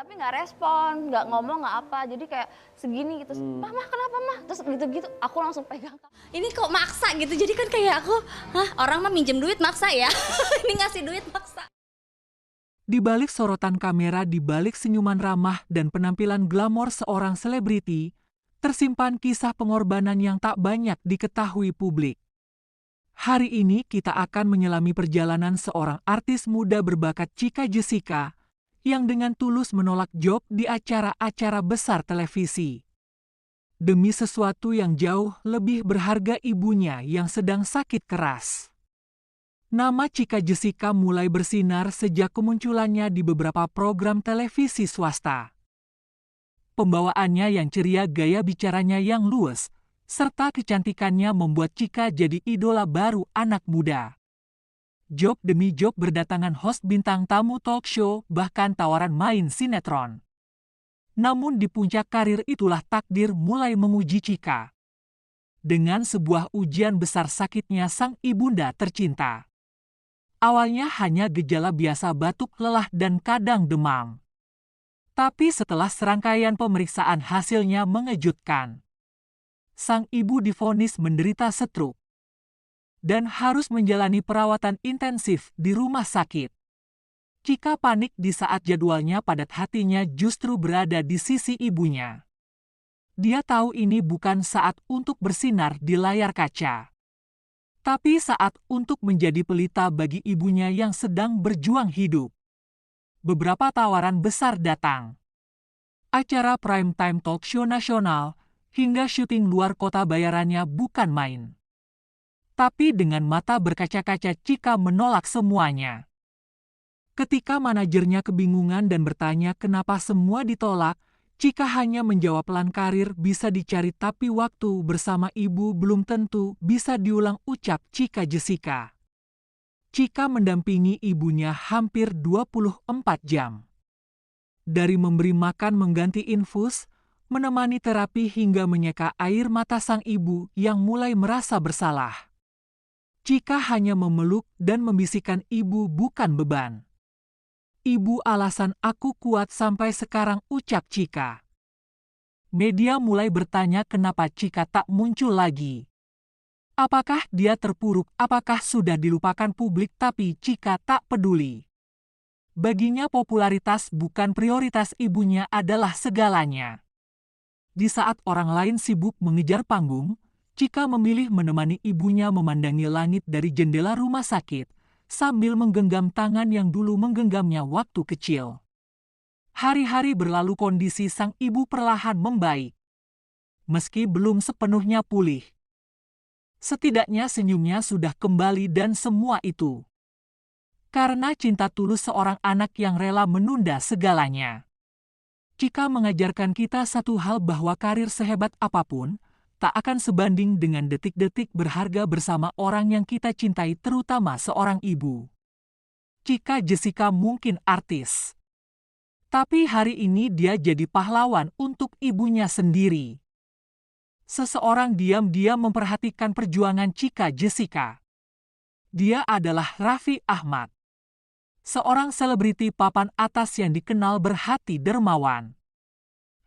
tapi nggak respon, nggak ngomong, nggak apa. Jadi kayak segini gitu, "Mah, kenapa Mah?" Terus gitu-gitu, aku langsung pegang. Ini kok maksa gitu, jadi kan kayak aku, hah orang mah minjem duit maksa ya? Ini ngasih duit maksa. Di balik sorotan kamera, di balik senyuman ramah dan penampilan glamor seorang selebriti, tersimpan kisah pengorbanan yang tak banyak diketahui publik. Hari ini kita akan menyelami perjalanan seorang artis muda berbakat Chika Jessica yang dengan tulus menolak job di acara-acara besar televisi. Demi sesuatu yang jauh lebih berharga, ibunya yang sedang sakit keras. Nama Chika Jessica mulai bersinar sejak kemunculannya di beberapa program televisi swasta. Pembawaannya yang ceria, gaya bicaranya yang luwes, serta kecantikannya membuat Chika jadi idola baru anak muda. Job demi job berdatangan host bintang tamu talk show, bahkan tawaran main sinetron. Namun di puncak karir itulah takdir mulai menguji Chika. Dengan sebuah ujian besar, sakitnya sang ibunda tercinta. Awalnya hanya gejala biasa, batuk, lelah, dan kadang demam. Tapi setelah serangkaian pemeriksaan, hasilnya mengejutkan. Sang ibu divonis menderita stroke dan harus menjalani perawatan intensif di rumah sakit. Chika panik di saat jadwalnya padat, hatinya justru berada di sisi ibunya. Dia tahu ini bukan saat untuk bersinar di layar kaca, tapi saat untuk menjadi pelita bagi ibunya yang sedang berjuang hidup. Beberapa tawaran besar datang. Acara prime time talk show nasional, hingga syuting luar kota, bayarannya bukan main. Tapi dengan mata berkaca-kaca, Chika menolak semuanya. Ketika manajernya kebingungan dan bertanya kenapa semua ditolak, Chika hanya menjawab, "Pelan karir bisa dicari, tapi waktu bersama ibu belum tentu bisa diulang," ucap Chika Jessica. Chika mendampingi ibunya hampir 24 jam. Dari memberi makan, mengganti infus, menemani terapi, hingga menyeka air mata sang ibu yang mulai merasa bersalah. Chika hanya memeluk dan membisikkan, "Ibu bukan beban. Ibu alasan aku kuat sampai sekarang," ucap Chika. Media mulai bertanya kenapa Chika tak muncul lagi. Apakah dia terpuruk? Apakah sudah dilupakan publik? Tapi Chika tak peduli. Baginya popularitas bukan prioritas, ibunya adalah segalanya. Di saat orang lain sibuk mengejar panggung, Chika memilih menemani ibunya memandangi langit dari jendela rumah sakit, sambil menggenggam tangan yang dulu menggenggamnya waktu kecil. Hari-hari berlalu, kondisi sang ibu perlahan membaik. Meski belum sepenuhnya pulih, setidaknya senyumnya sudah kembali, dan semua itu karena cinta tulus seorang anak yang rela menunda segalanya. Chika mengajarkan kita satu hal, bahwa karir sehebat apapun tak akan sebanding dengan detik-detik berharga bersama orang yang kita cintai, terutama seorang ibu. Chika Jessica mungkin artis, tapi hari ini dia jadi pahlawan untuk ibunya sendiri. Seseorang diam-diam memperhatikan perjuangan Chika Jessica. Dia adalah Raffi Ahmad, seorang selebriti papan atas yang dikenal berhati dermawan.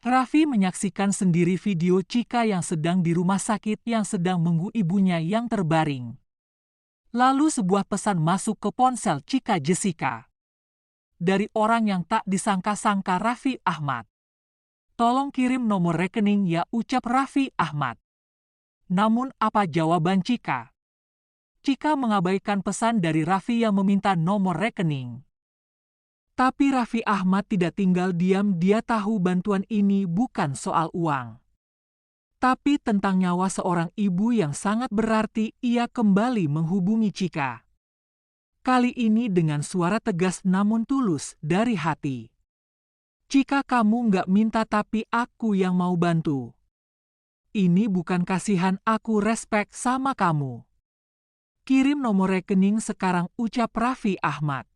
Raffi menyaksikan sendiri video Chika yang sedang di rumah sakit, yang sedang menunggu ibunya yang terbaring. Lalu sebuah pesan masuk ke ponsel Chika Jessica. Dari orang yang tak disangka-sangka, Raffi Ahmad. "Tolong kirim nomor rekening ya," ucap Raffi Ahmad. Namun apa jawaban Chika? Chika mengabaikan pesan dari Raffi yang meminta nomor rekening. Tapi Raffi Ahmad tidak tinggal diam, dia tahu bantuan ini bukan soal uang, tapi tentang nyawa seorang ibu yang sangat berarti. Ia kembali menghubungi Chika. Kali ini dengan suara tegas namun tulus dari hati. "Chika, kamu nggak minta, tapi aku yang mau bantu. Ini bukan kasihan, aku respect sama kamu. Kirim nomor rekening sekarang," ucap Raffi Ahmad.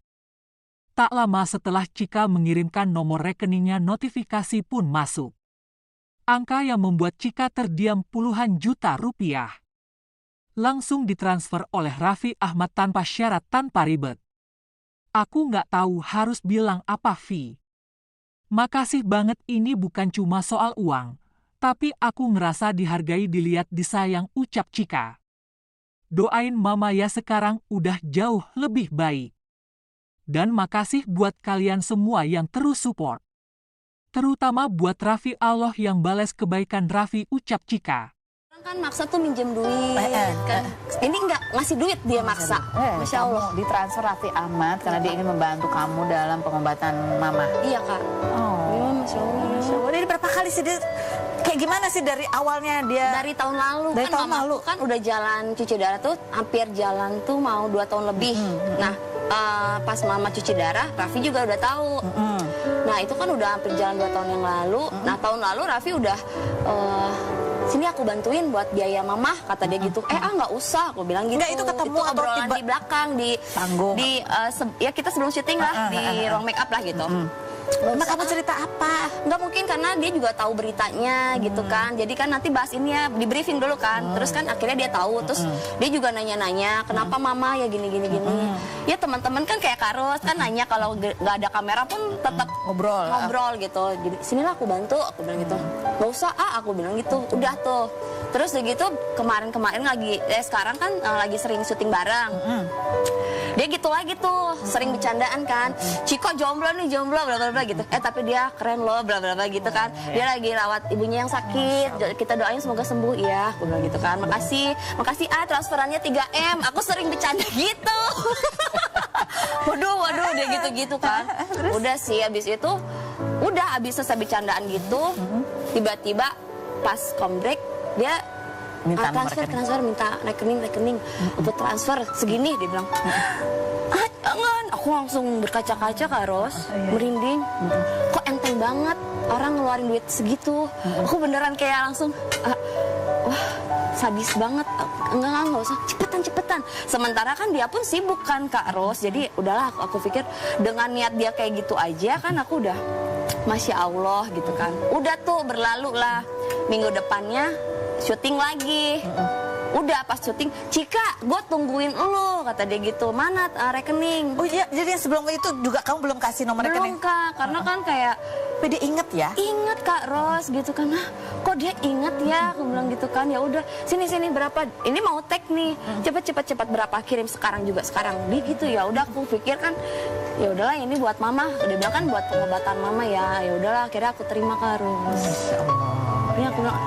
Tak lama setelah Chika mengirimkan nomor rekeningnya, notifikasi pun masuk. Angka yang membuat Chika terdiam, puluhan juta rupiah. Langsung ditransfer oleh Raffi Ahmad tanpa syarat, tanpa ribet. "Aku nggak tahu harus bilang apa, Vi. Makasih banget, ini bukan cuma soal uang, tapi aku ngerasa dihargai, dilihat, disayang, ucap Cika. Doain mama ya, sekarang udah jauh lebih baik. Dan makasih buat kalian semua yang terus support. Terutama buat Raffi, Allah yang balas kebaikan Raffi, ucap Cika. Kan maksa tuh minjem duit kan. Ini nggak ngasih duit, dia maksa. Masya Allah. Ditransfer Raffi Ahmad karena dia ingin membantu kamu dalam pengobatan mama. Iya kak. Oh, Masya Allah. Masya Allah. Jadi berapa kali sih dia, kayak gimana sih dari awalnya dia? Dari tahun lalu. Dari Kan tahun mamaku lalu. kan udah jalan cuci darah tuh hampir jalan tuh mau 2 tahun lebih. Nah pas mama cuci darah, Raffi juga udah tahu. Nah itu kan udah hampir jalan 2 tahun yang lalu. Nah tahun lalu Raffi udah sini aku bantuin buat biaya mama, kata dia gitu. Nggak usah, aku bilang gitu. Nggak, itu ketemu atau obrolan tiba- di belakang di Panggung. ya kita sebelum syuting lah di ruang make up lah gitu. Emang kamu cerita apa? Nggak mungkin karena dia juga tahu beritanya gitu kan. Jadi kan nanti bahas ini ya, di briefing dulu kan. Terus kan akhirnya dia tahu. Terus dia juga nanya-nanya, kenapa mama ya gini. Ya teman-teman kan kayak Karos kan nanya, kalau nggak ada kamera pun tetap ngobrol gitu. Jadi sinilah aku bantu, aku bilang gitu. Nggak usah aku bilang gitu. Udah tuh. Terus begitu kemarin lagi, sekarang kan lagi sering syuting bareng. Dia gitu lagi tuh, sering bercandaan kan. Ciko jomblo nih, jomblo bla bla bla gitu. Tapi dia keren loh bla bla bla gitu kan. Dia lagi rawat ibunya yang sakit. Kita doain semoga sembuh ya, aku bilang gitu kan. Makasih transferannya 3M. Aku sering bercanda gitu. Waduh dia gitu-gitu kan. Udah sih habis itu, habis selesai bercandaan gitu, tiba-tiba pas kombrek dia Minta transfer, minta rekening untuk transfer segini, dia bilang. Jangan, aku langsung berkaca-kaca Karos, merinding. Kok enteng banget orang ngeluarin duit segitu. Aku beneran kayak langsung, wah sadis banget. Enggak usah, cepetan. Sementara kan dia pun sibuk kan Kak Ros. Jadi udahlah, aku pikir dengan niat dia kayak gitu aja kan aku udah Masya Allah gitu kan. Udah tuh berlalu lah. Minggu depannya syuting lagi. Udah pas syuting, Cika, gue tungguin lo, kata dia gitu. Mana rekening? Oh iya, jadi sebelum itu juga kamu belum kasih nomor rekening? Belum Kak, karena kan kayak Tapi dia inget ya? inget Kak Ros gitu kan. Kok dia inget ya? Aku bilang gitu kan. Ya udah, sini berapa? Ini mau tag nih. Cepet berapa? Kirim sekarang juga sekarang. Dia gitu ya. Udah aku pikir kan, ya udahlah ini buat mama. Dia bilang kan buat pengobatan mama ya. Ya udahlah, akhirnya aku terima Kak Ros. Masya Allah. Ini aku bilang,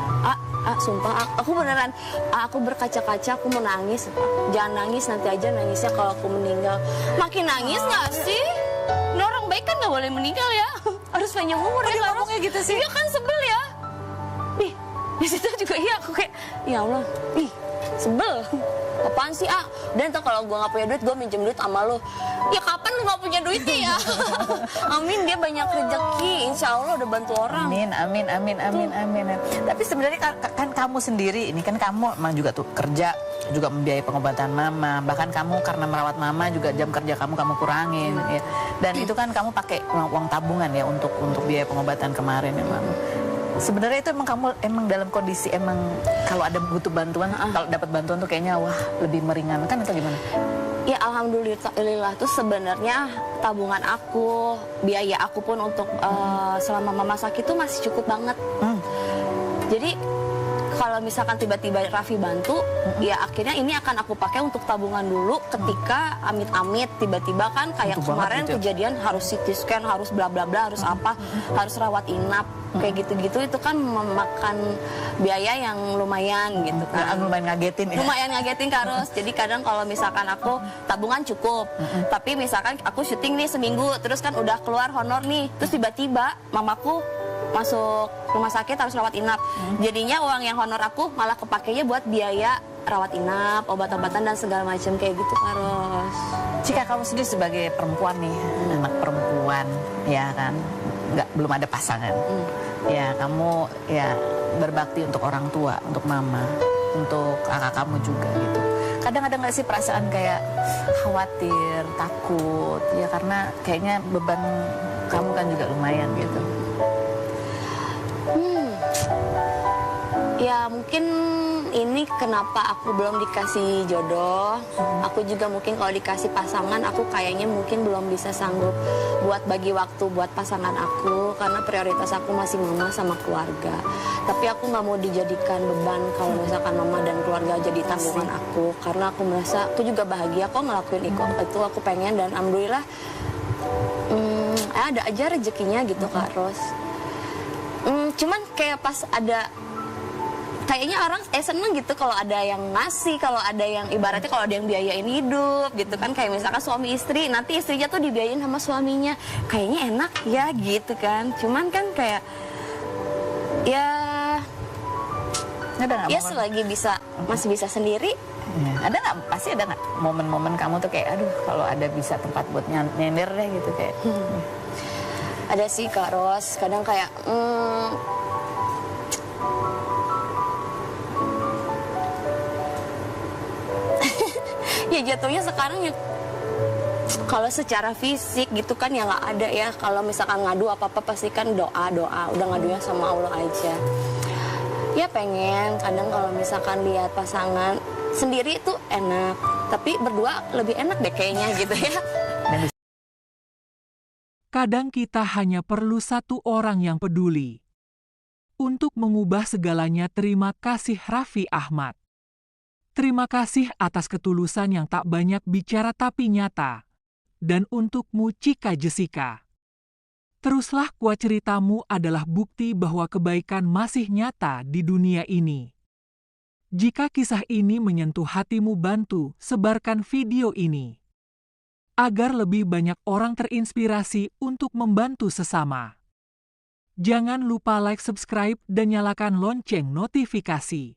sumpah, aku beneran, aku berkaca-kaca, aku mau nangis. Jangan nangis, nanti aja nangisnya kalau aku meninggal. Makin nangis nggak sih? Ini orang baik kan nggak boleh meninggal ya? Harus panjang umur ya. Ngomongnya gitu sih? Iya kan, sebel ya. Ih, di situ juga iya aku kayak, ya Allah, sebel. Apaan sih Dan ntar kalau gue nggak punya duit, gue minjem duit sama lo. Ya kapan lu nggak punya duitnya ya? Amin, dia banyak rezeki. Insya Allah udah bantu orang. Amin. Tapi sebenarnya kan kamu sendiri, ini kan kamu emang juga tuh kerja, juga membiayai pengobatan mama. Bahkan kamu karena merawat mama juga jam kerja kamu kurangin. Ya. Dan itu kan kamu pakai uang tabungan ya untuk biaya pengobatan kemarin emang. Sebenarnya itu emang kamu dalam kondisi kalau ada butuh bantuan, kalau dapat bantuan tuh kayaknya wah lebih meringankan atau gimana? Ya alhamdulillah tuh sebenarnya tabungan aku, biaya aku pun untuk selama mama sakit tuh masih cukup banget. Jadi kalau misalkan tiba-tiba Raffi bantu, ya akhirnya ini akan aku pakai untuk tabungan dulu ketika amit-amit tiba-tiba kan kayak Butuh kemarin banget gitu ya? Kejadian harus CT scan, harus bla bla bla, harus apa, harus rawat inap, kayak gitu-gitu itu kan memakan biaya yang lumayan gitu kan. Lumayan ngagetin ya? Lumayan ngagetin Karos. Jadi kadang kalau misalkan aku tabungan cukup, tapi misalkan aku syuting nih seminggu, terus kan udah keluar honor nih, terus tiba-tiba mamaku masuk rumah sakit harus rawat inap. Jadinya uang yang honor aku malah kepakainya buat biaya rawat inap, obat-obatan dan segala macam kayak gitu Karos. Jika kamu sendiri sebagai perempuan nih, anak perempuan, ya kan, belum ada pasangan, ya kamu ya berbakti untuk orang tua, untuk mama, untuk kakak kamu juga gitu. Kadang ada nggak sih perasaan kayak khawatir, takut, ya karena kayaknya beban kamu kan juga lumayan gitu. Ya mungkin ini kenapa aku belum dikasih jodoh. Aku juga mungkin kalau dikasih pasangan, aku kayaknya mungkin belum bisa sanggup buat bagi waktu buat pasangan aku, karena prioritas aku masih mama sama keluarga. Tapi aku nggak mau dijadikan beban kalau misalkan mama dan keluarga jadi tanggungan aku, karena aku merasa aku juga bahagia kok ngelakuin itu aku pengen, dan alhamdulillah ada aja rezekinya gitu Kak Ros. Cuman kayak pas ada kayaknya orang seneng gitu kalau ada yang ngasih, kalau ada yang ibaratnya kalau ada yang biayain hidup gitu kan, kayak misalkan suami istri, nanti istrinya tuh dibiayain sama suaminya, kayaknya enak ya gitu kan. Cuman kan kayak ya selagi masih bisa sendiri. Ya, ada nggak, pasti ada nggak momen-momen kamu tuh kayak aduh kalau ada bisa tempat buat nyender deh gitu kayak. Ada sih Kak Ros, kadang kayak ya jatuhnya sekarang ya kalau secara fisik gitu kan ya nggak ada ya. Kalau misalkan ngadu apa-apa pasti kan doa, udah ngadunya sama Allah aja. Ya pengen kadang kalau misalkan lihat pasangan sendiri itu enak, tapi berdua lebih enak deh kayaknya gitu ya. Kadang kita hanya perlu satu orang yang peduli. Untuk mengubah segalanya, terima kasih Raffi Ahmad. Terima kasih atas ketulusan yang tak banyak bicara tapi nyata. Dan untukmu Cika Jessica. Teruslah kuat, ceritamu adalah bukti bahwa kebaikan masih nyata di dunia ini. Jika kisah ini menyentuh hatimu, bantu sebarkan video ini. Agar lebih banyak orang terinspirasi untuk membantu sesama. Jangan lupa like, subscribe, dan nyalakan lonceng notifikasi.